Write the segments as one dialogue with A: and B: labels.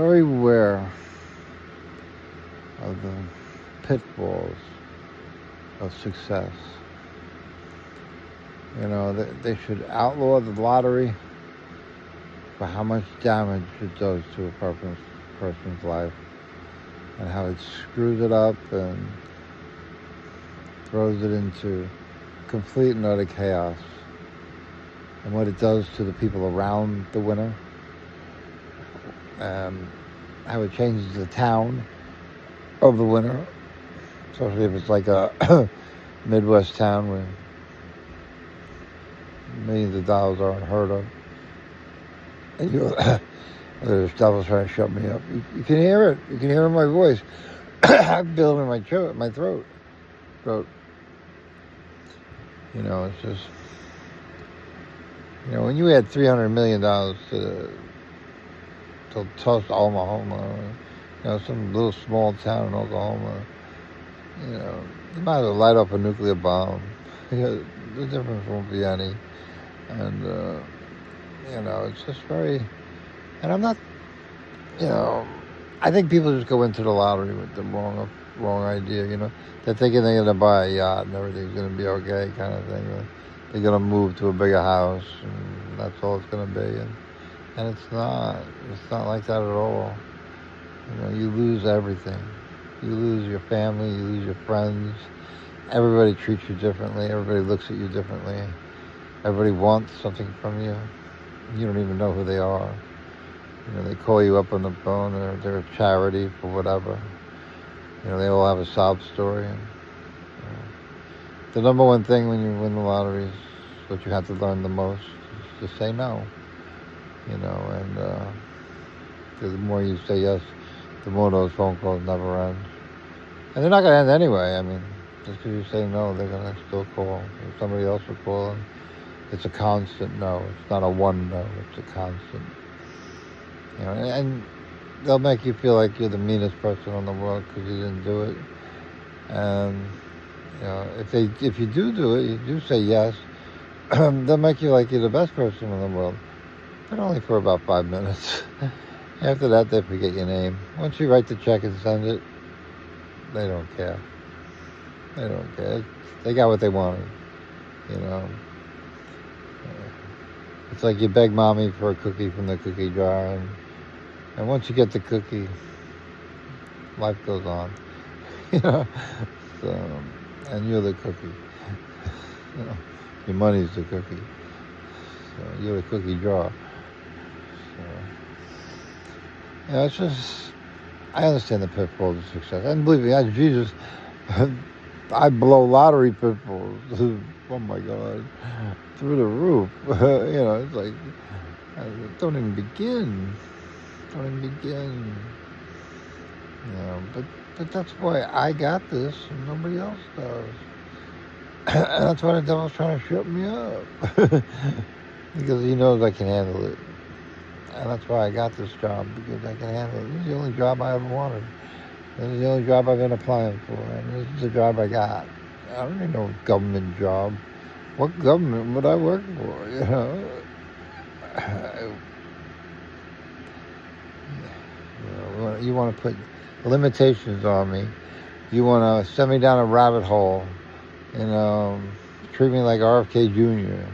A: very aware of the pitfalls of success. They should outlaw the lottery for how much damage it does to a person's life, and how it screws it up and throws it into complete and utter chaos, and what it does to the people around the winner, and how it changes the town of the winner, especially if it's like a Midwest town where millions of dollars are unheard of. And there's devils trying to shut me up. You can hear it. You can hear it in my voice. I'm building my throat. It's just, when you add $300 million to Tulsa, Oklahoma, some little small town in Oklahoma, you might as well light up a nuclear bomb. The difference won't be any. And, it's just very, and I'm not, I think people just go into the lottery with the wrong idea, They're thinking they're going to buy a yacht and everything's going to be okay kind of thing. They're going to move to a bigger house and that's all it's going to be. And it's not like that at all. You lose everything. You lose your family, you lose your friends. Everybody treats you differently. Everybody looks at you differently. Everybody wants something from you. You don't even know who they are. They call you up on the phone, or they're a charity for whatever. They all have a sob story. And, the number one thing when you win the lottery is what you have to learn the most is to say no. And the more you say yes, the more those phone calls never end. And they're not going to end anyway. I mean, just because you say no, they're going to still call. Somebody else will call, and it's a constant no. It's not a one no. It's a constant. And they'll make you feel like you're the meanest person in the world because you didn't do it. And if you do it, you do say yes, they'll make you like you're the best person in the world, but only for about 5 minutes. After that, they forget your name. Once you write the check and send it, they don't care. They don't care. They got what they wanted. It's like you beg mommy for a cookie from the cookie jar, and once you get the cookie, life goes on. So, and you're the cookie. Your money's the cookie. So you're the cookie jar. So, it's just, I understand the pitfalls of success. And believe me, Jesus, I blow lottery pitfalls. Oh my God, through the roof. It's like, don't even begin. But that's why I got this and nobody else does. And that's why the devil's trying to shut me up. Because he knows I can handle it. And that's why I got this job, because I can handle it. This is the only job I ever wanted. This is the only job I've been applying for. And this is the job I got. I don't need no government job. What government would I work for, You want to put limitations on me. You want to send me down a rabbit hole, treat me like RFK Jr.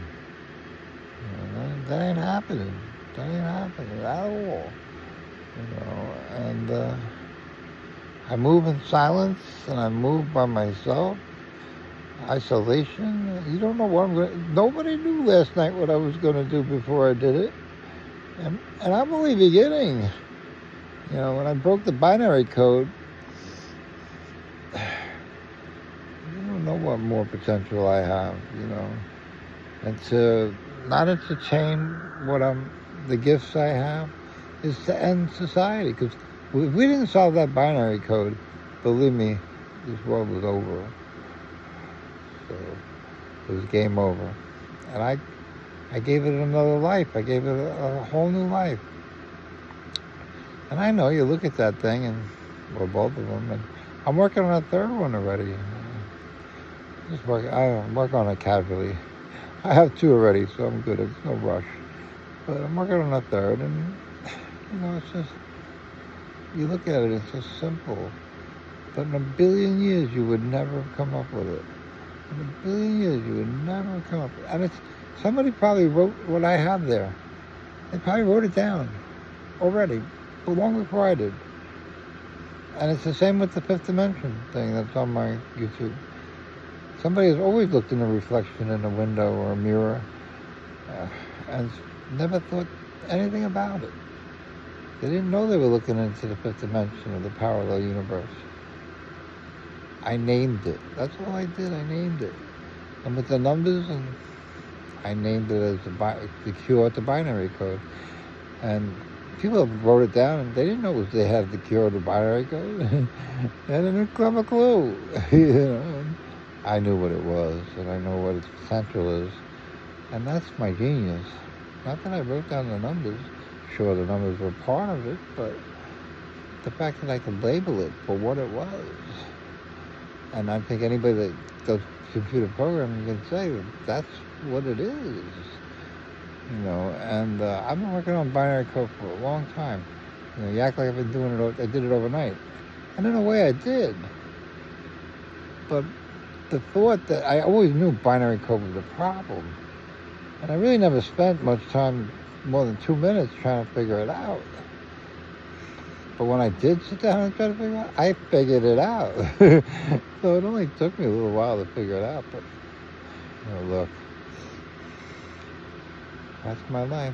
A: That ain't happening. That ain't happening at all. And I move in silence, and I move by myself. Isolation. You don't know what I'm going to... Nobody knew last night what I was going to do before I did it. And I'm only beginning. When I broke the binary code, you don't know what more potential I have, And to not entertain the gifts I have is to end society. Because if we didn't solve that binary code, believe me, this world was over. So it was game over. And I gave it another life. I gave it a whole new life. And I know you look at that thing, or both of them, and I'm working on a third one already. I work on it casually. I have 2 already, so I'm good. It's no rush. But I'm working on a third, and it's just, You look at it, it's so simple. But in a billion years, you would never have come up with it. In a billion years, you would never have come up with it. And it's, somebody probably wrote what I have there. They probably wrote it down already, long before I did. And it's the same with the fifth dimension thing that's on my YouTube. Somebody has always looked in a reflection in a window or a mirror and never thought anything about it. They didn't know they were looking into the fifth dimension of the parallel universe. I named it. That's all I did. I named it. And with the numbers, and I named it as the cure to binary code. And people wrote it down, and they didn't know they had the cure to binary code. They didn't have a clue. You know? I knew what it was, and I know what its potential is. And that's my genius. Not that I wrote down the numbers. Sure, the numbers were part of it, but the fact that I could label it for what it was. And I think anybody that does computer programming can say that that's what it is. You know, and I've been working on binary code for a long time. You know, you act like I've been doing it, I did it overnight. And in a way I did. But the thought that I always knew binary code was a problem. And I really never spent much time, more than 2 minutes, trying to figure it out. But when I did sit down and try to figure it out, I figured it out. So it only took me a little while to figure it out. But, you know, look, that's my life.